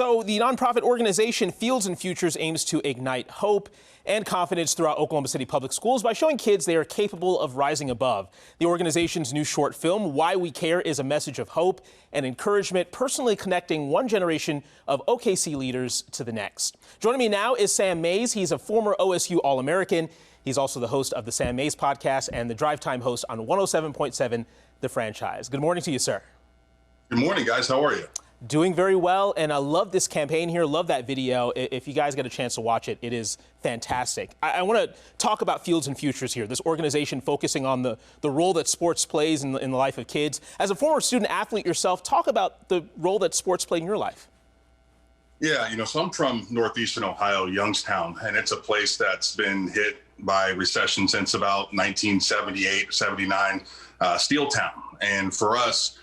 So the nonprofit organization Fields and Futures aims to ignite hope and confidence throughout Oklahoma City public schools by showing kids they are capable of rising above. The organization's new short film, Why We Care, is a message of hope and encouragement, personally connecting one generation of OKC leaders to the next. Joining me now is Sam Mays. He's a former OSU All-American. He's also the host of the Sam Mays podcast and the Drive Time host on 107.7 The Franchise. Good morning to you, sir. Good morning, guys. How are you? Doing very well, and I love this campaign here. Love that video. If you guys get a chance to watch it, it is fantastic. I want to talk about Fields and Futures here, this organization focusing on the role that sports plays in the life of kids. As a former student athlete yourself, talk about the role that sports played in your life. Yeah, so I'm from northeastern Ohio, Youngstown, and it's a place that's been hit by recession since about 1978, 79, steel town. And for us,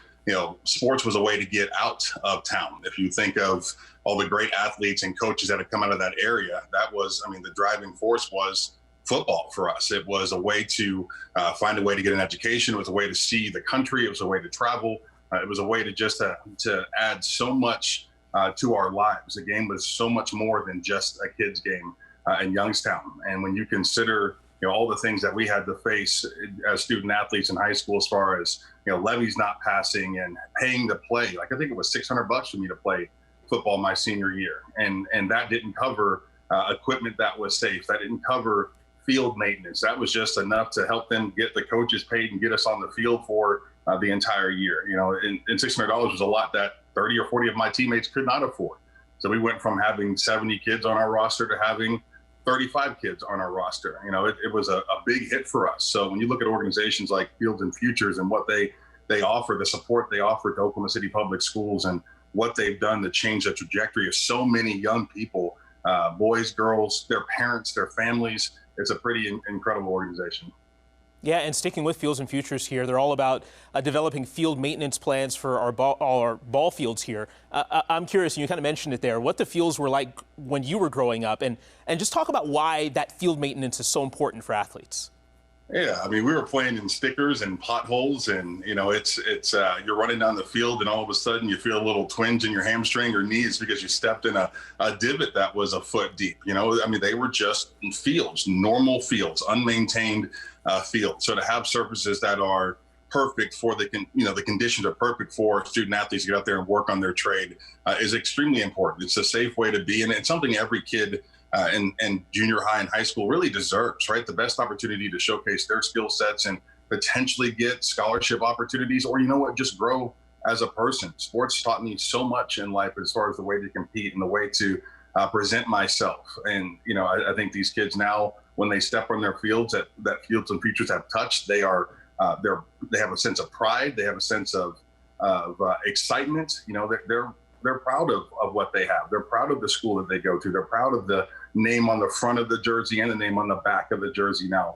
sports was a way to get out of town. If you think of all the great athletes and coaches that have come out of that area, that was, the driving force was football for us. It was a way to find a way to get an education. It was a way to see the country. It was a way to travel. It was a way to just to add so much to our lives. The game was so much more than just a kid's game in Youngstown. And when you consider all the things that we had to face as student athletes in high school, as far as levies not passing and paying to play. Like, I think it was $600 for me to play football my senior year, and that didn't cover equipment that was safe. That didn't cover field maintenance. That was just enough to help them get the coaches paid and get us on the field for the entire year. And $600 was a lot that 30 or 40 of my teammates could not afford. So we went from having 70 kids on our roster to having 35 kids on our roster. It was a big hit for us. So when you look at organizations like Fields and Futures and what they offer, the support they offer to Oklahoma City public schools and what they've done to change the trajectory of so many young people, boys, girls, their parents, their families, it's a pretty incredible organization. Yeah, and sticking with Fields and Futures here, they're all about developing field maintenance plans for all our ball fields here. I'm curious, and you kind of mentioned it there, what the fields were like when you were growing up, and just talk about why that field maintenance is so important for athletes. Yeah, we were playing in stickers and potholes, and it's you're running down the field, and all of a sudden you feel a little twinge in your hamstring or knees because you stepped in a divot that was a foot deep. They were just fields, normal fields, unmaintained fields. So to have surfaces that are perfect for the conditions are perfect for student athletes to get out there and work on their trade is extremely important. It's a safe way to be, and it's something every kid and junior high and high school really deserves, right? The best opportunity to showcase their skill sets and potentially get scholarship opportunities, or just grow as a person. Sports taught me so much in life as far as the way to compete and the way to present myself. And I think these kids now, when they step on their fields that Fields and Futures have touched, they have a sense of pride. They have a sense of excitement. They're proud of what they have. They're proud of the school that they go to. They're proud of the name on the front of the jersey and the name on the back of the jersey. Now,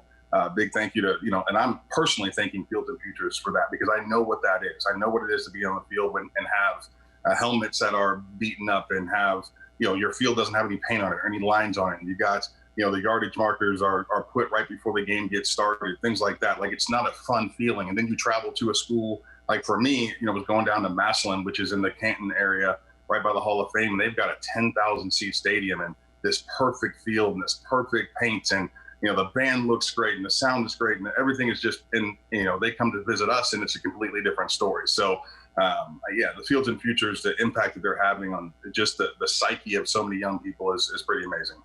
big thank you to, and I'm personally thanking Fields and Futures for that, because I know what that is. I know what it is to be on the field and have helmets that are beaten up and have, your field doesn't have any paint on it or any lines on it. And you got, the yardage markers are put right before the game gets started, things like that. Like, it's not a fun feeling. And then you travel to a school, like for me, was going down to Massillon, which is in the Canton area, right by the Hall of Fame. And they've got a 10,000 seat stadium and this perfect field and this perfect paint. And, the band looks great and the sound is great and everything is just, and, they come to visit us and it's a completely different story. So, the Fields and Futures, the impact that they're having on just the psyche of so many young people is pretty amazing.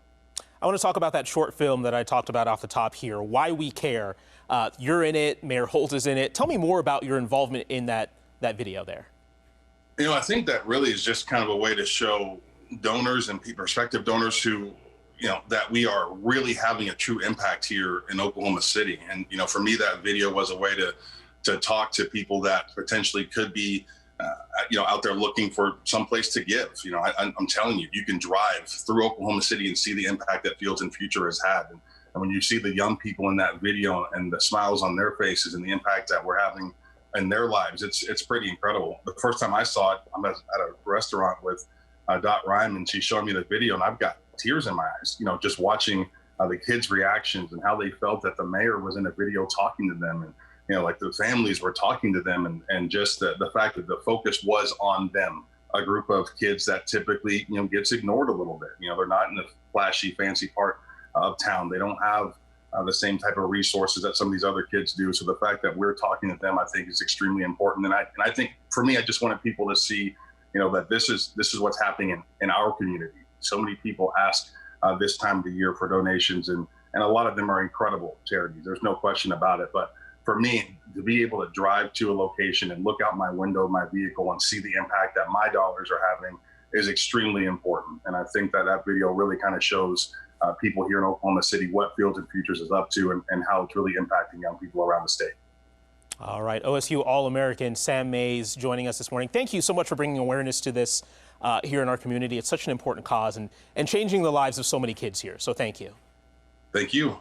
I want to talk about that short film that I talked about off the top here, Why We Care. You're in it, Mayor Holt is in it. Tell me more about your involvement in that video there. I think that really is just kind of a way to show donors and prospective donors who, that we are really having a true impact here in Oklahoma City. And, for me, that video was a way to talk to people that potentially could be, out there looking for some place to give. I'm telling you, you can drive through Oklahoma City and see the impact that Fields and Future has had. And when you see the young people in that video and the smiles on their faces and the impact that we're having in their lives, it's pretty incredible. The first time I saw it, I'm at a restaurant with Dot Rhyme, and she's showing me the video, and I've got tears in my eyes, just watching the kids' reactions and how they felt that the mayor was in a video talking to them. And like the families were talking to them, and just the fact that the focus was on them, a group of kids that typically, gets ignored a little bit. They're not in the flashy, fancy part of town. They don't have the same type of resources that some of these other kids do. So the fact that we're talking to them, I think, is extremely important. And I think for me, I just wanted people to see, that this is what's happening in our community. So many people ask this time of the year for donations, and a lot of them are incredible charities. There's no question about it. But for me, to be able to drive to a location and look out my window of my vehicle and see the impact that my dollars are having is extremely important. And I think that video really kind of shows people here in Oklahoma City what Fields and Futures is up to, and how it's really impacting young people around the state. All right, OSU All-American Sam Mays joining us this morning. Thank you so much for bringing awareness to this here in our community. It's such an important cause and changing the lives of so many kids here. So thank you. Thank you.